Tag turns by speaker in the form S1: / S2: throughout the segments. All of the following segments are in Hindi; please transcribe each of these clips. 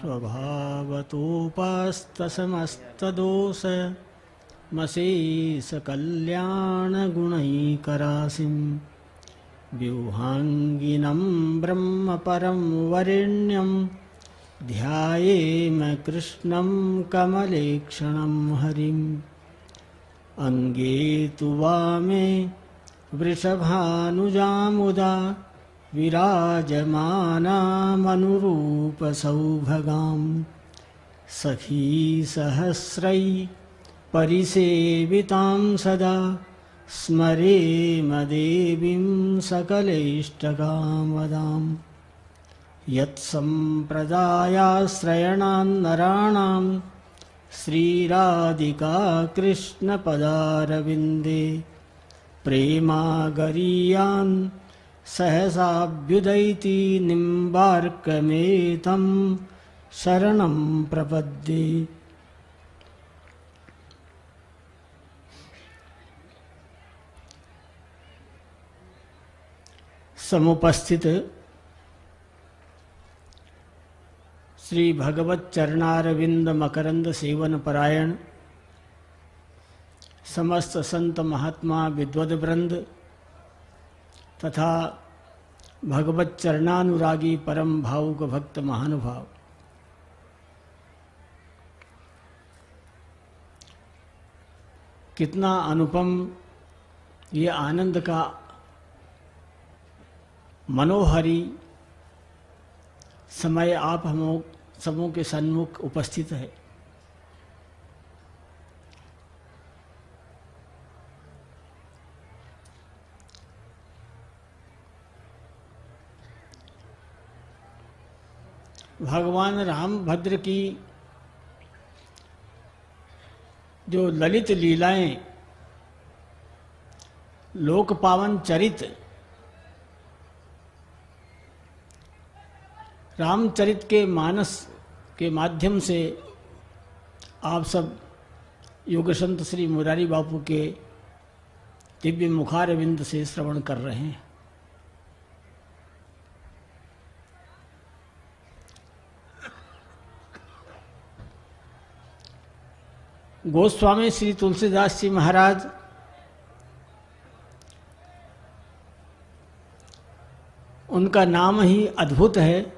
S1: स्वभावतोपास्तसमस्तदोष मशेषकल्याणगुणैकराशिं व्यूहाङ्गिनं ब्रह्मपरं वरेण्यं ध्यायेम कृष्णं कमलेक्षणं हरिम्। अंगे तु वामे वृषभानुजामुदा विराजमानामनुरूपसौभगां सखी सहस्रै परिसेवितां सदा स्मरेम देवीं सकलैष्टकामदाम्। यत्सम्प्रदायाश्रयणान्नराणां श्रीराधिका कृष्णपदारविन्दे प्रेमागरीयान् सहसाभ्युदयति निम्बार्कमेतं शरणं प्रपद्ये। समुपस्थित श्री भगवत चरणारविंद मकरंद सेवन परायण समस्त संत महात्मा विद्वद वृंद तथा भगवत चरणानुरागी परम भावुक भक्त महानुभाव, कितना अनुपम ये आनंद का मनोहरी समय आप हम सबों के सन्मुख उपस्थित है। भगवान रामभद्र की जो ललित लीलाएं, लोक पावन चरित, रामचरित के मानस के माध्यम से आप सब योग संत श्री मुरारी बापू के दिव्य मुखारविंद से श्रवण कर रहे हैं। गोस्वामी श्री तुलसीदास जी महाराज उनका नाम ही अद्भुत है।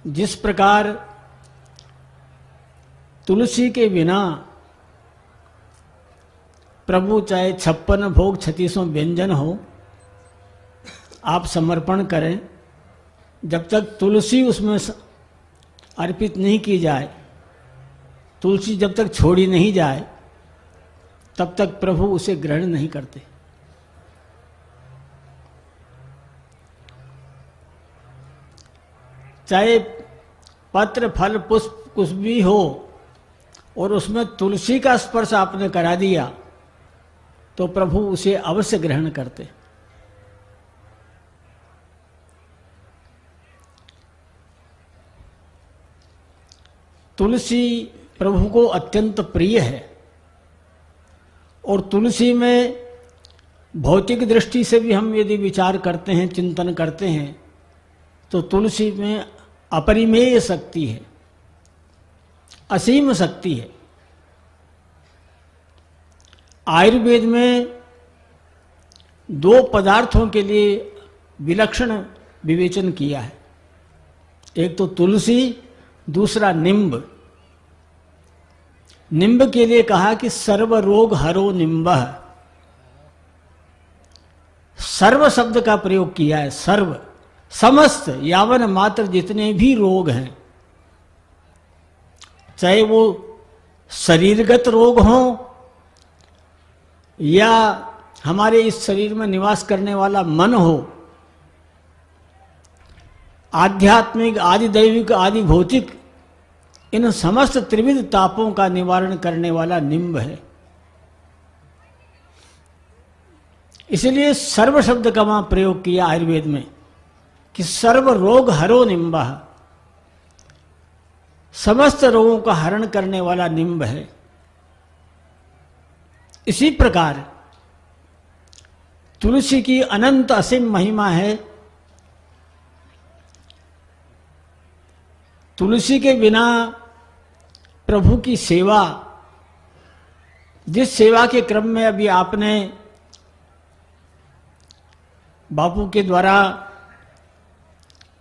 S1: जिस प्रकार तुलसी के बिना प्रभु चाहे 56 भोग 36 व्यंजन हो आप समर्पण करें, जब तक तुलसी उसमें अर्पित नहीं की जाए, तुलसी जब तक छोड़ी नहीं जाए, तब तक प्रभु उसे ग्रहण नहीं करते। चाहे पत्र फल पुष्प कुछ भी हो और उसमें तुलसी का स्पर्श आपने करा दिया तो प्रभु उसे अवश्य ग्रहण करते। तुलसी प्रभु को अत्यंत प्रिय है और तुलसी में भौतिक दृष्टि से भी हम यदि विचार करते हैं, चिंतन करते हैं, तो तुलसी में अपरिमेय शक्ति है, असीम शक्ति है। आयुर्वेद में 2 पदार्थों के लिए विलक्षण विवेचन किया है, एक तो तुलसी, दूसरा निम्ब। निम्ब के लिए कहा कि सर्व रोग हरो निम्बः। सर्व शब्द का प्रयोग किया है, सर्व, समस्त यावन मात्र जितने भी रोग हैं, चाहे वो शरीरगत रोग हों या हमारे इस शरीर में निवास करने वाला मन हो, आध्यात्मिक, आदि दैविक, आदि भौतिक, इन समस्त त्रिविध तापों का निवारण करने वाला निम्ब है। इसलिए सर्व शब्द का वहां प्रयोग किया आयुर्वेद में कि सर्व रोग हरो निम्बः, समस्त रोगों का हरण करने वाला निम्ब है। इसी प्रकार तुलसी की अनंत असीम महिमा है तुलसी के बिना प्रभु की सेवा, जिस सेवा के क्रम में अभी आपने बापू के द्वारा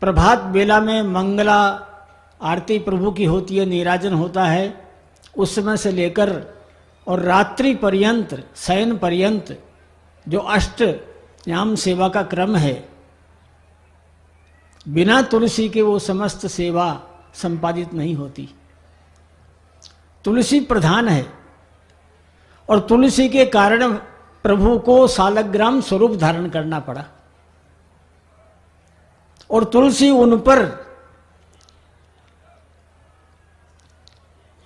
S1: प्रभात बेला में मंगला आरती प्रभु की होती है, नीराजन होता है, उस समय से लेकर और रात्रि पर्यंत, शयन पर्यंत जो अष्ट याम सेवा का क्रम है, बिना तुलसी के वो समस्त सेवा संपादित नहीं होती। तुलसी प्रधान है और तुलसी के कारण प्रभु को सालग्राम स्वरूप धारण करना पड़ा। और तुलसी उन पर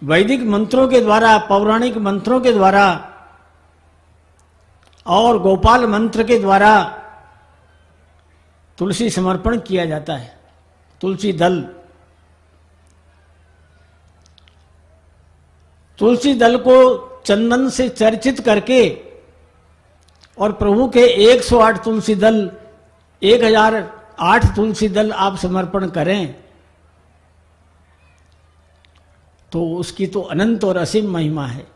S1: वैदिक मंत्रों के द्वारा, पौराणिक मंत्रों के द्वारा और गोपाल मंत्र के द्वारा तुलसी समर्पण किया जाता है। तुलसी दल, तुलसी दल को चंदन से चर्चित करके और प्रभु के 108 तुलसी दल, 1008 तुलसी दल आप समर्पण करें तो उसकी तो अनंत और असीम महिमा है।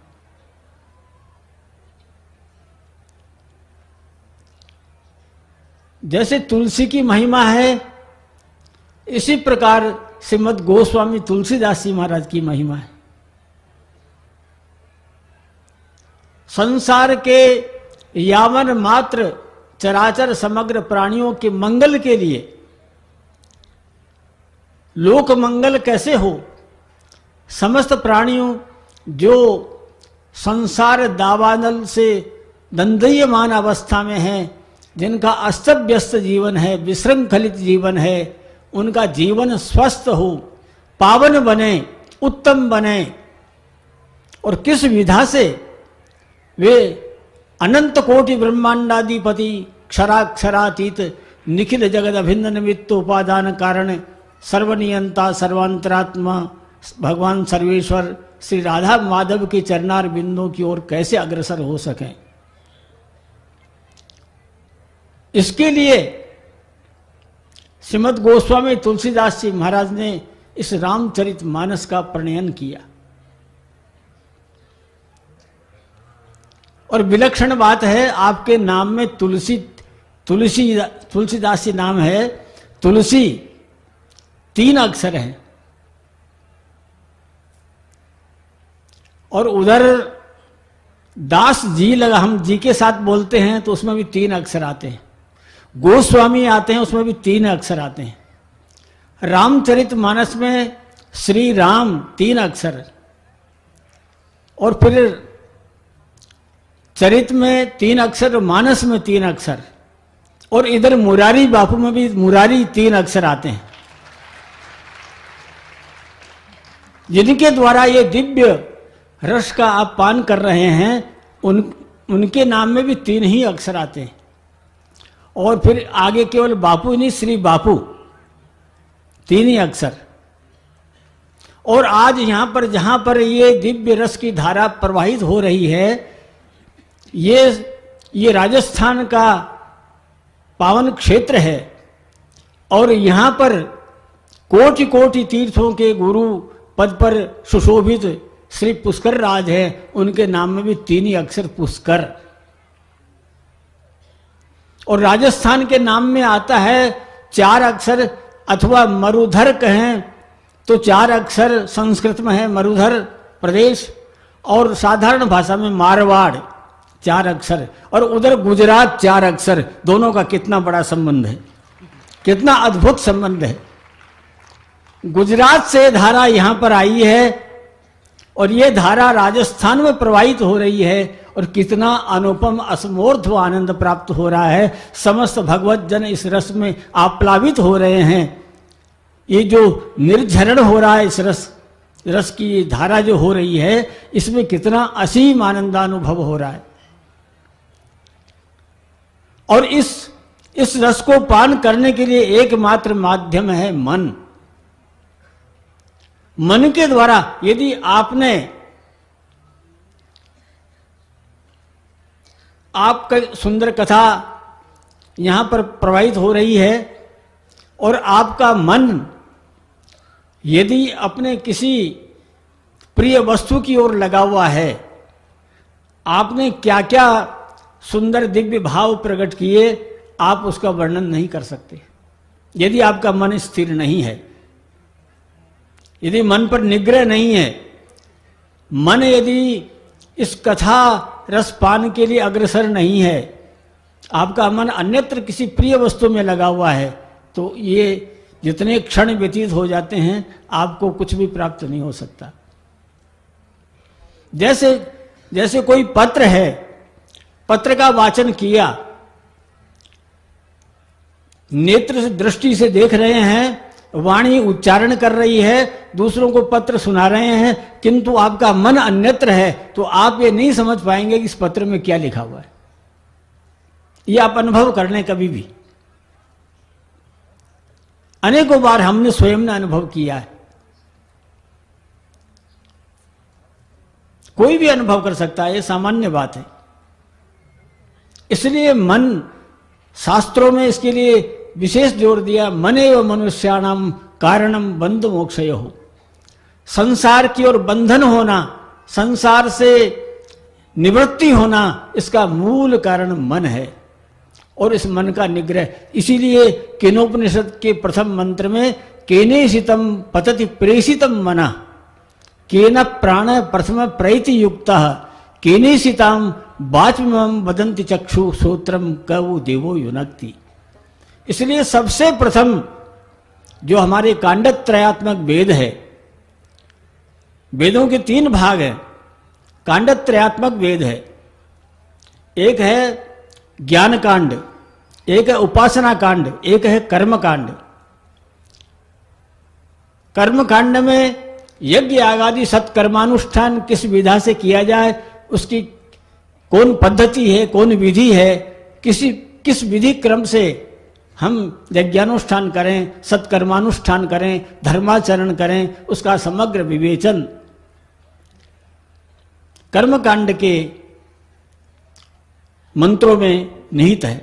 S1: जैसे तुलसी की महिमा है, इसी प्रकार श्रीमद् गोस्वामी तुलसीदास जी महाराज की महिमा है। संसार के यावन मात्र चराचर समग्र प्राणियों के मंगल के लिए, लोक मंगल कैसे हो, समस्त प्राणियों जो संसार दावानल से दंदयमान अवस्था में हैं, जिनका अस्त व्यस्त जीवन है, विशृंखलित जीवन है, उनका जीवन स्वस्थ हो, पावन बने, उत्तम बने, और किस विधा से वे अनंत कोटि ब्रह्मांडाधिपति क्षराक्षरातीत निखिल जगद अभिन्न निमित्त उपादान कारण सर्वनियंता सर्वांतरात्मा भगवान सर्वेश्वर श्री राधा माधव के चरणार बिंदुओं की ओर कैसे अग्रसर हो सकें। इसके लिए श्रीमद् गोस्वामी तुलसीदास जी महाराज ने इस रामचरितमानस का प्रणयन किया। और विलक्षण बात है, आपके नाम में तुलसीदास जी नाम है, तुलसी 3 अक्षर हैं, और उधर दास जी लगा, हम जी के साथ बोलते हैं तो उसमें भी 3 अक्षर आते हैं। गोस्वामी आते हैं, उसमें भी 3 अक्षर आते हैं। रामचरितमानस में श्री राम 3 अक्षर, और फिर चरित में 3 अक्षर, मानस में 3 अक्षर, और इधर मुरारी बापू में भी मुरारी 3 अक्षर आते हैं। जिनके द्वारा ये दिव्य रस का आप पान कर रहे हैं, उनके नाम में भी 3 ही अक्षर आते हैं। और फिर आगे केवल बापू नहीं, श्री बापू 3 ही अक्षर। और आज यहां पर जहां पर ये दिव्य रस की धारा प्रवाहित हो रही है, ये राजस्थान का पावन क्षेत्र है, और यहां पर कोटि कोटि तीर्थों के गुरु पद पर सुशोभित श्री पुष्कर राज है, उनके नाम में भी 3 ही अक्षर पुष्कर। और राजस्थान के नाम में आता है 4 अक्षर, अथवा मरुधर कहें तो 4 अक्षर संस्कृत में है मरुधर प्रदेश, और साधारण भाषा में मारवाड़ 4 अक्षर, और उधर गुजरात 4 अक्षर। दोनों का कितना बड़ा संबंध है, कितना अद्भुत संबंध है। गुजरात से धारा यहां पर आई है और ये धारा राजस्थान में प्रवाहित हो रही है, और कितना अनुपम असमोर्थ व आनंद प्राप्त हो रहा है। समस्त भगवत जन इस रस में आप्लावित हो रहे हैं। ये जो निर्झरण हो रहा है, इस रस की धारा जो हो रही है, इसमें कितना असीम आनंदानुभव हो रहा है। और इस रस को पान करने के लिए एकमात्र माध्यम है मन। मन के द्वारा यदि आपने, आपका सुंदर कथा यहां पर प्रवाहित हो रही है और आपका मन यदि अपने किसी प्रिय वस्तु की ओर लगा हुआ है, आपने क्या क्या सुंदर दिव्य भाव प्रकट किए, आप उसका वर्णन नहीं कर सकते। यदि आपका मन स्थिर नहीं है, यदि मन पर निग्रह नहीं है, मन यदि इस कथा रसपान के लिए अग्रसर नहीं है, आपका मन अन्यत्र किसी प्रिय वस्तु में लगा हुआ है, तो ये जितने क्षण व्यतीत हो जाते हैं, आपको कुछ भी प्राप्त नहीं हो सकता। जैसे कोई पत्र है, पत्र का वाचन किया, नेत्र से दृष्टि से देख रहे हैं, वाणी उच्चारण कर रही है, दूसरों को पत्र सुना रहे हैं, किंतु आपका मन अन्यत्र है, तो आप ये नहीं समझ पाएंगे कि इस पत्र में क्या लिखा हुआ है। ये आप अनुभव कर लें कभी भी। अनेकों बार हमने स्वयं ने अनुभव किया है। कोई भी अनुभव कर सकता है, ये सामान्य बात है। इसलिए मन, शास्त्रों में इसके लिए विशेष जोर दिया, मनेव मनुष्याणाम कारणम बंध मोक्षयोः। संसार की ओर बंधन होना, संसार से निवृत्ति होना, इसका मूल कारण मन है और इस मन का निग्रह। इसीलिए केनोपनिषद के प्रथम मंत्र में केनेशितम पतति प्रेषितम मना, केन प्राण प्रथम प्रैति युक्तः केनेशिताम वाचमिमं वदन्ति चक्षु श्रोत्रम कवु देवो युनक्ति। इसलिए सबसे प्रथम जो हमारे कांडत्रयात्मक वेद है, वेदों के 3 भाग हैं, कांडत्रयात्मक वेद है। एक है ज्ञान कांड, एक है उपासना कांड, एक है कर्म कांड। कर्म कांड में यज्ञ आदि सत्कर्मानुष्ठान किस विधा से किया जाए, उसकी कौन पद्धति है, कौन विधि है, किस विधि क्रम से हम यज्ञानुष्ठान करें, सत्कर्मानुष्ठान करें, धर्माचरण करें, उसका समग्र विवेचन कर्मकांड के मंत्रों में निहित है।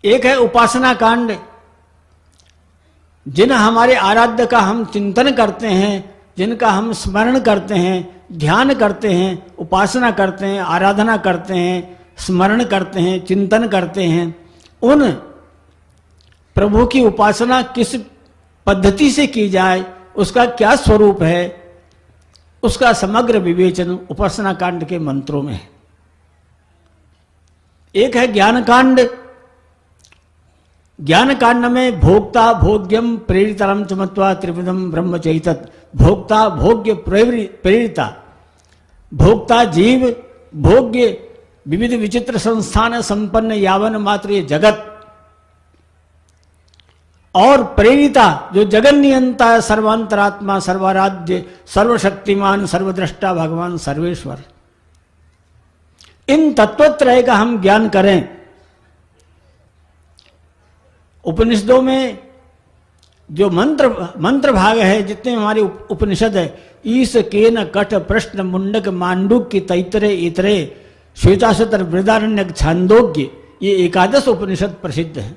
S1: एक है उपासना कांड, जिन हमारे आराध्य का हम चिंतन करते हैं, जिनका हम स्मरण करते हैं, ध्यान करते हैं, उपासना करते हैं, आराधना करते हैं, स्मरण करते हैं, चिंतन करते हैं, उन प्रभु की उपासना किस पद्धति से की जाए, उसका क्या स्वरूप है, उसका समग्र विवेचन उपासना कांड के मंत्रों में है। एक है ज्ञान कांड। ज्ञान कांड में भोक्ता भोग्यम प्रेरितरम चमत्वा त्रिविधम ब्रह्म चैतत। भोक्ता भोग्य प्रेरिता, भोक्ता जीव, भोग्य विविध विचित्र संस्थान संपन्न यावन मात्र ये जगत, और प्रेरिता जो जगन नियंता है, सर्वांतरात्मा, सर्वाराध्य, सर्वशक्तिमान, सर्वद्रष्टा भगवान सर्वेश्वर। इन तत्वत्रय का हम ज्ञान करें। उपनिषदों में जो मंत्र भाग है, जितने हमारे उपनिषद है, ईश केन कठ प्रश्न मुंडक मांडुक्य तैतरे इतरे श्वेताशतर वृदारण्यक छांदोग्य, ये 11 उपनिषद प्रसिद्ध है।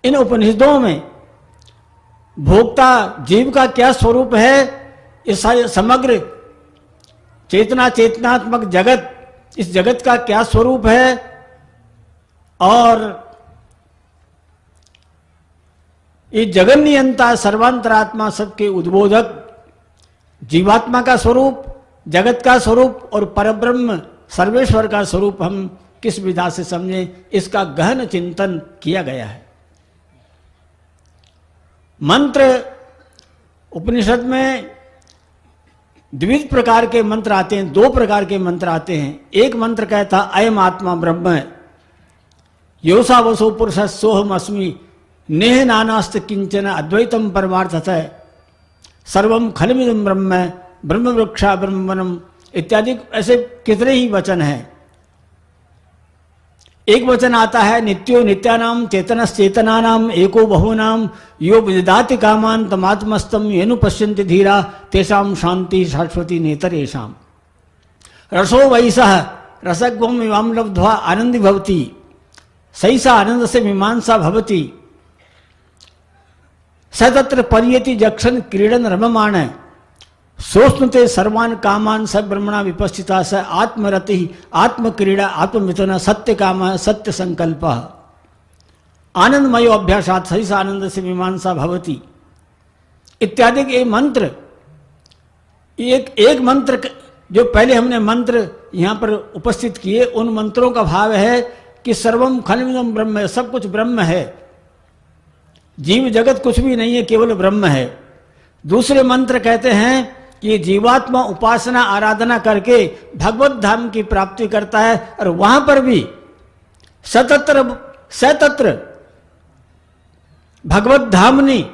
S1: इन उपनिषदों में भोक्ता जीव का क्या स्वरूप है, इस समग्र चेतनात्मक जगत, इस जगत का क्या स्वरूप है, और ये जगन नियंता सर्वांतरात्मा सबके उद्बोधक जीवात्मा का स्वरूप, जगत का स्वरूप और परब्रह्म सर्वेश्वर का स्वरूप हम किस विधा से समझें, इसका गहन चिंतन किया गया है। मंत्र उपनिषद में द्विविध प्रकार के मंत्र आते हैं, 2 प्रकार के मंत्र आते हैं। एक मंत्र कहता अयम आत्मा ब्रह्म है, योसा वसो पुरुष सोहम अस्मि, नेह नानास्त किंचन अद्वैतम परमार्थतः, सर्वम खलमिदं ब्रह्म, ब्रह्म वृक्षा ब्रह्मवनम इत्यादि। ऐसे कितने ही वचन हैं। एक वचन आता है नित्यो नित्यानाम चेतनश्चेतनानाम एको बहुनाम यो विदधाति कामान तमात्मस्तम येनु पश्यन्ति धीरा तेषाम शांति शाश्वती नेतरेषाम। रसो वैसः रसग्वम इवाम लब्ध्वा आनंदी भवति, सैसा आनंद से मीमांसा भवति। सतत्र पर्येति जक्षन क्रीडन रममाण सोष्णुते सर्वान कामान स ब्रह्मणा विपस्थिता स आत्मरति आत्मक्रीड़ा आत्ममिथुन सत्य काम सत्य संकल्प आनंदमयो अभ्यासात सही आनंद से मीमांसा भवती इत्यादि के मंत्र। एक मंत्र जो पहले हमने मंत्र यहाँ पर उपस्थित किए, उन मंत्रों का भाव है कि सर्वम खलविदम ब्रह्म है, सब कुछ ब्रह्म है, जीव जगत कुछ भी नहीं है, केवल ब्रह्म है। दूसरे मंत्र कहते हैं कि जीवात्मा उपासना आराधना करके भगवत धाम की प्राप्ति करता है, और वहां पर भी सतत्र भगवत धामनी,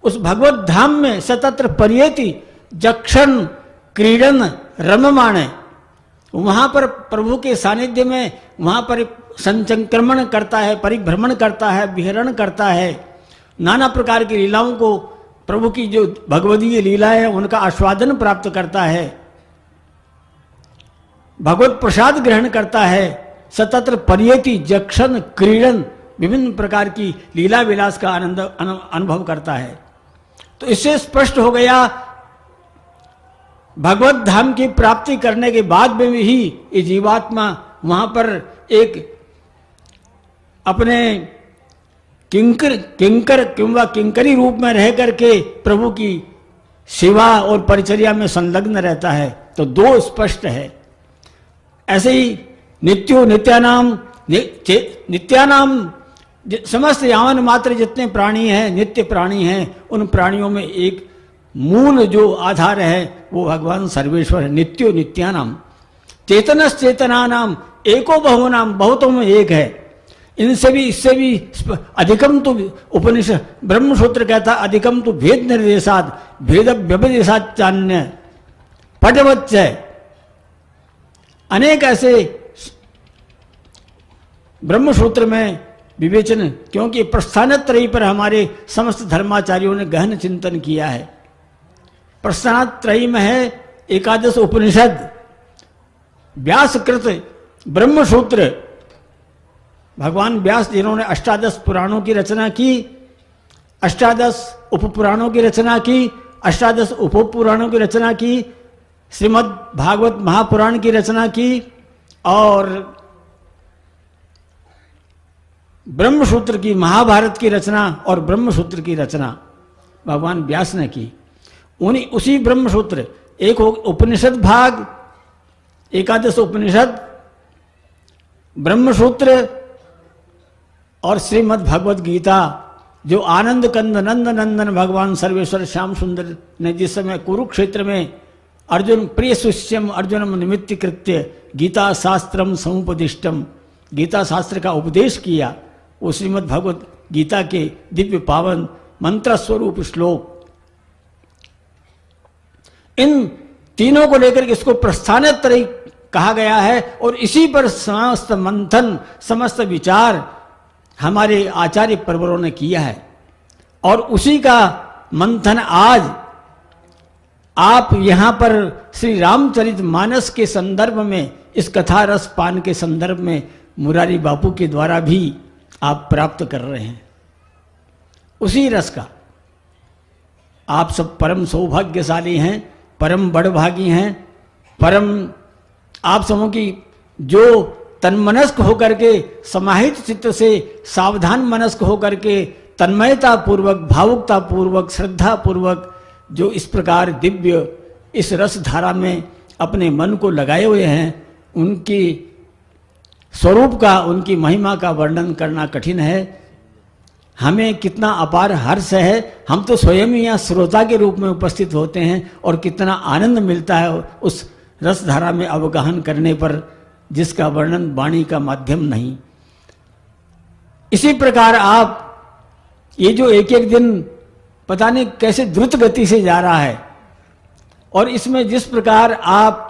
S1: उस भगवत धाम में सतत्र पर्येति जक्षण क्रीडन रममाण, वहां पर प्रभु के सानिध्य में वहां पर संचक्रमण करता है, परिभ्रमण करता है, विहरण करता है, नाना प्रकार की लीलाओं को, प्रभु की जो भगवदीय लीलाएं हैं उनका आस्वादन प्राप्त करता है, भगवत प्रसाद ग्रहण करता है। सतत्र पर्येति जक्षण क्रीडन, विभिन्न प्रकार की लीला विलास का आनंद अनुभव करता है। तो इससे स्पष्ट हो गया भगवत धाम की प्राप्ति करने के बाद में भी ये जीवात्मा वहां पर एक अपने किंकर किंवा किंकरी रूप में रह करके प्रभु की सेवा और परिचर्या में संलग्न रहता है। तो दो स्पष्ट है। ऐसे ही नित्यानाम समस्त यावन मात्र जितने प्राणी हैं, नित्य प्राणी हैं, उन प्राणियों में एक मूल जो आधार है वो भगवान सर्वेश्वर है। नित्यो नित्यानाम चेतनस चेतनानाम एको बहुनाम, बहुतों में एक है। इनसे भी इससे भी अधिकम तो उपनिषद ब्रह्मसूत्र कहता अधिकम तो भेद निर्देशात भेद व्यपदेशात चान्य पटवच्च है। अनेक ऐसे ब्रह्मसूत्र में विवेचन, क्योंकि प्रस्थानत्रयी पर हमारे समस्त धर्माचार्यों ने गहन चिंतन किया है। प्रस्थानत्रयी में है एकादश उपनिषद, व्यासकृत ब्रह्मसूत्र, भगवान व्यास जिन्होंने अष्टादश पुराणों की रचना की, अष्टादश उपपुराणों की रचना की, अष्टादश उपपुराणों की रचना की, श्रीमद् भागवत महापुराण की रचना की और ब्रह्मसूत्र की, महाभारत की रचना और ब्रह्मसूत्र की रचना भगवान व्यास ने की। उसी ब्रह्मसूत्र एक उपनिषद भाग, एकादश उपनिषद, ब्रह्मसूत्र और श्रीमद् भगवद गीता, जो आनंद कंद नंद नंदन भगवान सर्वेश्वर श्याम सुंदर ने जिस समय कुरुक्षेत्र में अर्जुन प्रिय शिष्यम अर्जुनम निमित्त कृत्य गीता शास्त्रम समुपदिष्टम, गीता शास्त्र का उपदेश किया, वो श्रीमद् भगवद गीता के दिव्य पावन मंत्र स्वरूप श्लोक, इन तीनों को लेकर इसको प्रस्थानत्रयी कहा गया है। और इसी पर समस्त मंथन, समस्त विचार हमारे आचार्य परवरों ने किया है। और उसी का मंथन आज आप यहाँ पर श्री रामचरित मानस के संदर्भ में, इस कथा रस पान के संदर्भ में मुरारी बापू के द्वारा भी आप प्राप्त कर रहे हैं। उसी रस का आप सब परम सौभाग्यशाली हैं, परम बड़भागी हैं, परम आप सबों की जो तन्मनस्क होकर के, समाहित चित्त से सावधान मनस्क होकर के, तन्मयता पूर्वक, भावुकता पूर्वक, श्रद्धा पूर्वक जो इस प्रकार दिव्य इस रस धारा में अपने मन को लगाए हुए हैं, उनकी स्वरूप का, उनकी महिमा का वर्णन करना कठिन है। हमें कितना अपार हर्ष है, हम तो स्वयं ही यहाँ श्रोता के रूप में उपस्थित होते हैं, और कितना आनंद मिलता है उस रस धारा में अवगाहन करने पर, जिसका वर्णन वाणी का माध्यम नहीं। इसी प्रकार आप ये जो एक एक दिन पता नहीं कैसे द्रुत गति से जा रहा है, और इसमें जिस प्रकार आप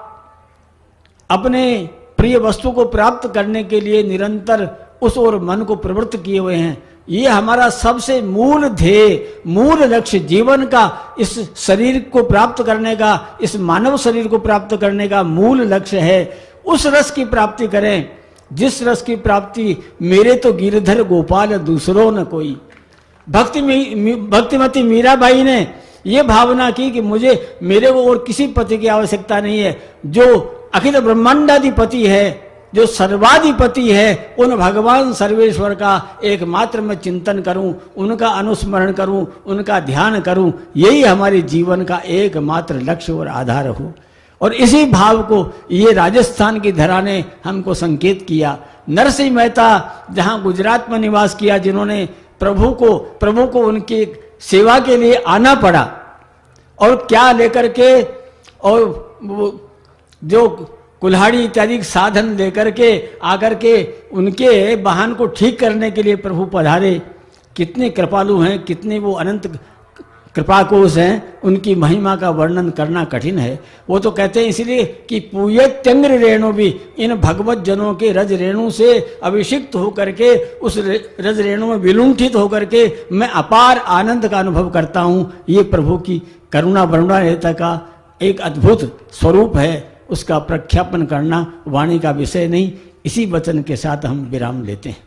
S1: अपने प्रिय वस्तु को प्राप्त करने के लिए निरंतर उस ओर मन को प्रवृत्त किए हुए हैं, ये हमारा सबसे मूल ध्येय, मूल लक्ष्य जीवन का, इस शरीर को प्राप्त करने का, इस मानव शरीर को प्राप्त करने का मूल लक्ष्य है। उस रस की प्राप्ति करें जिस रस की प्राप्ति मेरे तो गिरधर गोपाल दूसरों न कोई, भक्तिमती मीराबाई ने ये भावना की कि मुझे मेरे को और किसी पति की आवश्यकता नहीं है, जो अखिल ब्रह्मांडाधिपति है, जो सर्वाधिपति है, उन भगवान सर्वेश्वर का एकमात्र मैं चिंतन करूं, उनका अनुस्मरण करूं, उनका ध्यान करूं, यही हमारे जीवन का एकमात्र लक्ष्य और आधार हो। और इसी भाव को ये राजस्थान की धरा ने हमको संकेत किया। नरसिंह मेहता जहां गुजरात में निवास किया, जिन्होंने प्रभु को उनकी सेवा के लिए आना पड़ा, और क्या लेकर के, और जो कुल्हाड़ी इत्यादि साधन लेकर के आकर के उनके वाहन को ठीक करने के लिए प्रभु पधारे। कितने कृपालु हैं, कितने वो अनंत कृपाकोश हैं, उनकी महिमा का वर्णन करना कठिन है। वो तो कहते हैं इसलिए कि पूयत्यंग्र रेणु भी, इन भगवत जनों के रज रेणु से अभिषिक्त होकर के, उस रज रेणु में विलुंठित होकर के मैं अपार आनंद का अनुभव करता हूँ। ये प्रभु की करुणा वरुणाता का एक अद्भुत स्वरूप है, उसका प्रख्यापन करना वाणी का विषय नहीं। इसी वचन के साथ हम विराम लेते हैं।